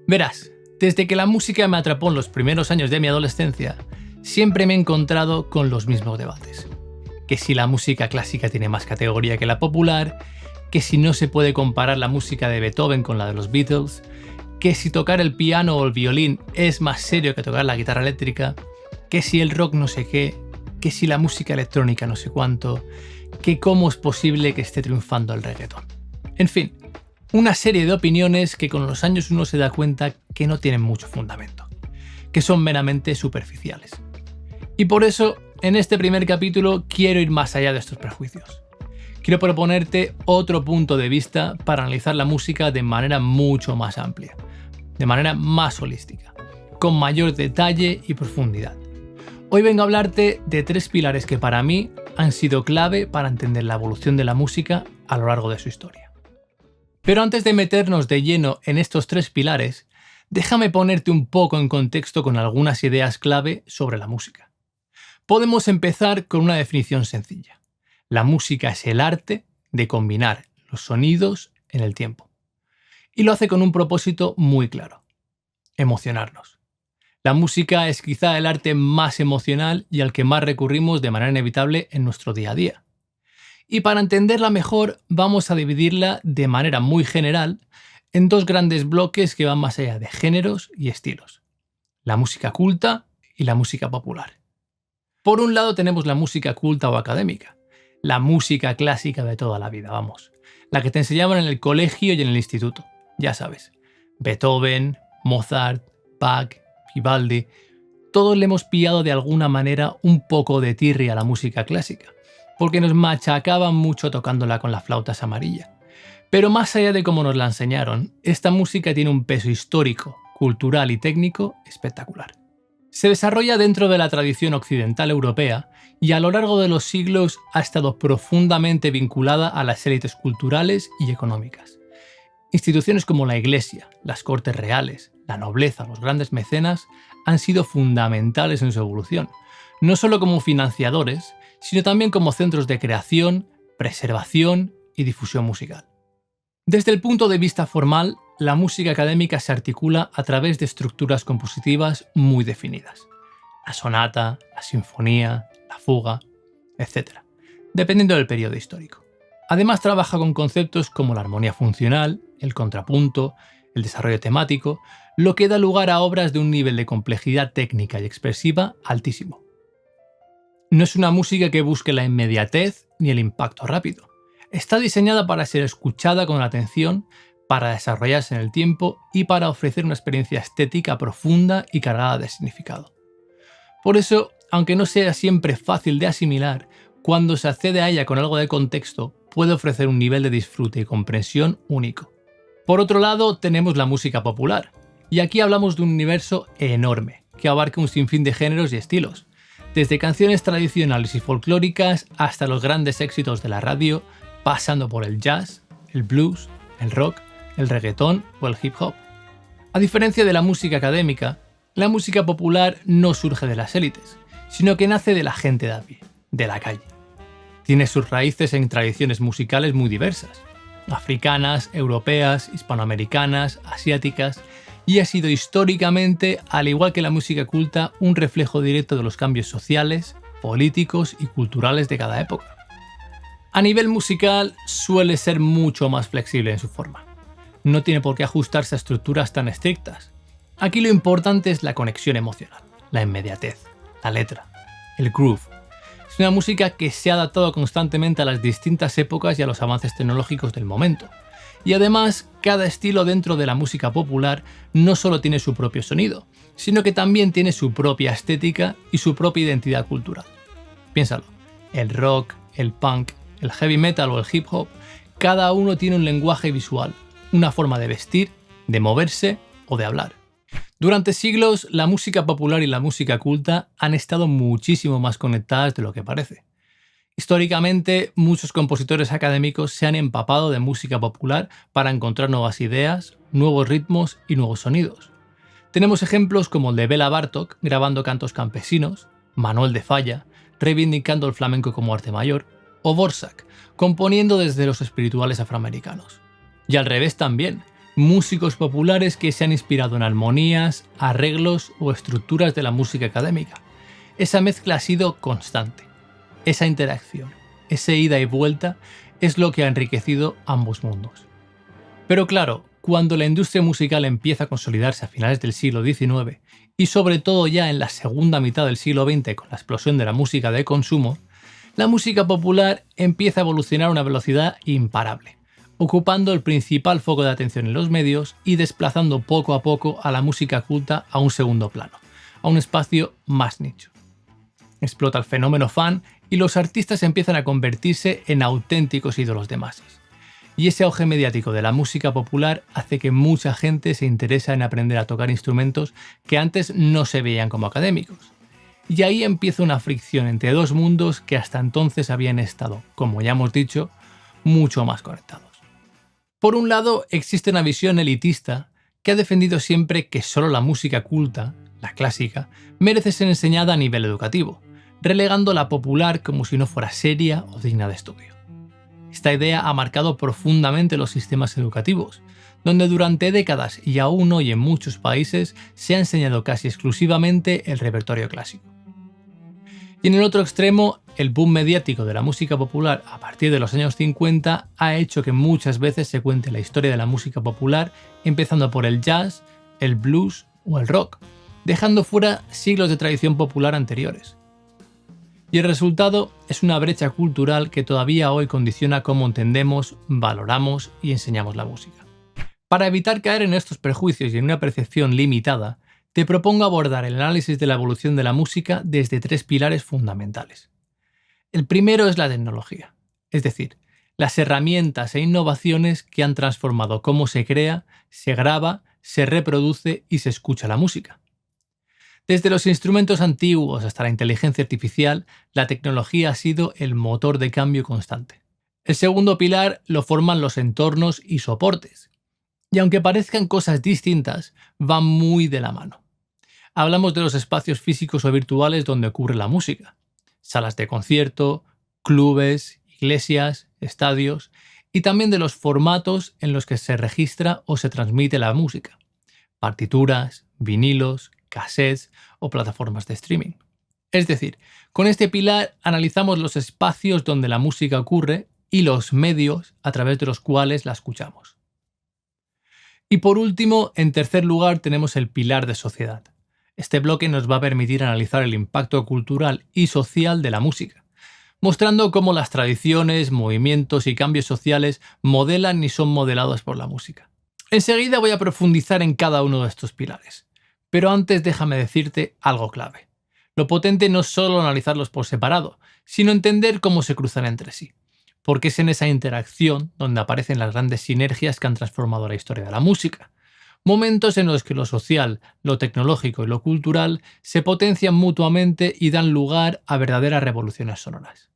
Verás, desde que la música me atrapó en los primeros años de mi adolescencia, siempre me he encontrado con los mismos debates. Que si la música clásica tiene más categoría que la popular, que si no se puede comparar la música de Beethoven con la de los Beatles, que si tocar el piano o el violín es más serio que tocar la guitarra eléctrica, que si el rock no sé qué, que si la música electrónica no sé cuánto, que cómo es posible que esté triunfando el reggaetón. En fin, una serie de opiniones que con los años uno se da cuenta que no tienen mucho fundamento, que son meramente superficiales. Y por eso, en este primer capítulo quiero ir más allá de estos prejuicios. Quiero proponerte otro punto de vista para analizar la música de manera mucho más amplia, de manera más holística, con mayor detalle y profundidad. Hoy vengo a hablarte de 3 pilares que para mí han sido clave para entender la evolución de la música a lo largo de su historia. Pero antes de meternos de lleno en estos 3 pilares, déjame ponerte un poco en contexto con algunas ideas clave sobre la música. Podemos empezar con una definición sencilla. La música es el arte de combinar los sonidos en el tiempo. Y lo hace con un propósito muy claro: emocionarnos. La música es quizá el arte más emocional y al que más recurrimos de manera inevitable en nuestro día a día. Y para entenderla mejor, vamos a dividirla de manera muy general en 2 grandes bloques que van más allá de géneros y estilos: la música culta y la música popular. Por un lado tenemos la música culta o académica, la música clásica de toda la vida, vamos, la que te enseñaban en el colegio y en el instituto, ya sabes, Beethoven, Mozart, Bach, Vivaldi. Todos le hemos pillado de alguna manera un poco de tirria a la música clásica, porque nos machacaban mucho tocándola con las flautas amarillas. Pero más allá de cómo nos la enseñaron, esta música tiene un peso histórico, cultural y técnico espectacular. Se desarrolla dentro de la tradición occidental europea y a lo largo de los siglos ha estado profundamente vinculada a las élites culturales y económicas. Instituciones como la Iglesia, las Cortes Reales, la nobleza, los grandes mecenas han sido fundamentales en su evolución, no solo como financiadores, sino también como centros de creación, preservación y difusión musical. Desde el punto de vista formal, la música académica se articula a través de estructuras compositivas muy definidas: la sonata, la sinfonía, la fuga, etc., dependiendo del periodo histórico. Además, trabaja con conceptos como la armonía funcional, el contrapunto, el desarrollo temático, lo que da lugar a obras de un nivel de complejidad técnica y expresiva altísimo. No es una música que busque la inmediatez ni el impacto rápido. Está diseñada para ser escuchada con atención, para desarrollarse en el tiempo y para ofrecer una experiencia estética profunda y cargada de significado. Por eso, aunque no sea siempre fácil de asimilar, cuando se accede a ella con algo de contexto, puede ofrecer un nivel de disfrute y comprensión único. Por otro lado, tenemos la música popular, y aquí hablamos de un universo enorme, que abarca un sinfín de géneros y estilos, desde canciones tradicionales y folclóricas hasta los grandes éxitos de la radio, pasando por el jazz, el blues, el rock, el reggaetón o el hip hop. A diferencia de la música académica, la música popular no surge de las élites, sino que nace de la gente de a pie, de la calle. Tiene sus raíces en tradiciones musicales muy diversas: africanas, europeas, hispanoamericanas, asiáticas, y ha sido históricamente, al igual que la música culta, un reflejo directo de los cambios sociales, políticos y culturales de cada época. A nivel musical, suele ser mucho más flexible en su forma. No tiene por qué ajustarse a estructuras tan estrictas. Aquí lo importante es la conexión emocional, la inmediatez, la letra, el groove. Es una música que se ha adaptado constantemente a las distintas épocas y a los avances tecnológicos del momento. Y además, cada estilo dentro de la música popular no solo tiene su propio sonido, sino que también tiene su propia estética y su propia identidad cultural. Piénsalo, el rock, el punk, el heavy metal o el hip hop, cada uno tiene un lenguaje visual, una forma de vestir, de moverse o de hablar. Durante siglos, la música popular y la música culta han estado muchísimo más conectadas de lo que parece. Históricamente, muchos compositores académicos se han empapado de música popular para encontrar nuevas ideas, nuevos ritmos y nuevos sonidos. Tenemos ejemplos como el de Béla Bartók grabando cantos campesinos, Manuel de Falla reivindicando el flamenco como arte mayor, o Dvořák componiendo desde los espirituales afroamericanos. Y al revés también, músicos populares que se han inspirado en armonías, arreglos o estructuras de la música académica. Esa mezcla ha sido constante. Esa interacción, ese ida y vuelta, es lo que ha enriquecido ambos mundos. Pero claro, cuando la industria musical empieza a consolidarse a finales del siglo XIX y sobre todo ya en la segunda mitad del siglo XX con la explosión de la música de consumo, la música popular empieza a evolucionar a una velocidad imparable, ocupando el principal foco de atención en los medios y desplazando poco a poco a la música culta a un segundo plano, a un espacio más nicho. Explota el fenómeno fan y los artistas empiezan a convertirse en auténticos ídolos de masas. Y ese auge mediático de la música popular hace que mucha gente se interese en aprender a tocar instrumentos que antes no se veían como académicos. Y ahí empieza una fricción entre dos mundos que hasta entonces habían estado, como ya hemos dicho, mucho más conectados. Por un lado, existe una visión elitista que ha defendido siempre que solo la música culta, la clásica, merece ser enseñada a nivel educativo, relegando la popular como si no fuera seria o digna de estudio. Esta idea ha marcado profundamente los sistemas educativos, donde durante décadas y aún hoy en muchos países se ha enseñado casi exclusivamente el repertorio clásico. Y en el otro extremo, el boom mediático de la música popular a partir de los años 50 ha hecho que muchas veces se cuente la historia de la música popular empezando por el jazz, el blues o el rock, dejando fuera siglos de tradición popular anteriores. Y el resultado es una brecha cultural que todavía hoy condiciona cómo entendemos, valoramos y enseñamos la música. Para evitar caer en estos prejuicios y en una percepción limitada, te propongo abordar el análisis de la evolución de la música desde tres pilares fundamentales. El primero es la tecnología, es decir, las herramientas e innovaciones que han transformado cómo se crea, se graba, se reproduce y se escucha la música. Desde los instrumentos antiguos hasta la inteligencia artificial, la tecnología ha sido el motor de cambio constante. El segundo pilar lo forman los entornos y soportes. Y aunque parezcan cosas distintas, van muy de la mano. Hablamos de los espacios físicos o virtuales donde ocurre la música. Salas de concierto, clubes, iglesias, estadios y también de los formatos en los que se registra o se transmite la música. Partituras, vinilos, cassettes o plataformas de streaming. Es decir, con este pilar analizamos los espacios donde la música ocurre y los medios a través de los cuales la escuchamos. Y por último, en tercer lugar, tenemos el pilar de sociedad. Este bloque nos va a permitir analizar el impacto cultural y social de la música, mostrando cómo las tradiciones, movimientos y cambios sociales modelan y son modelados por la música. Enseguida voy a profundizar en cada uno de estos pilares. Pero antes déjame decirte algo clave. Lo potente no es solo analizarlos por separado, sino entender cómo se cruzan entre sí. Porque es en esa interacción donde aparecen las grandes sinergias que han transformado la historia de la música. Momentos en los que lo social, lo tecnológico y lo cultural se potencian mutuamente y dan lugar a verdaderas revoluciones sonoras.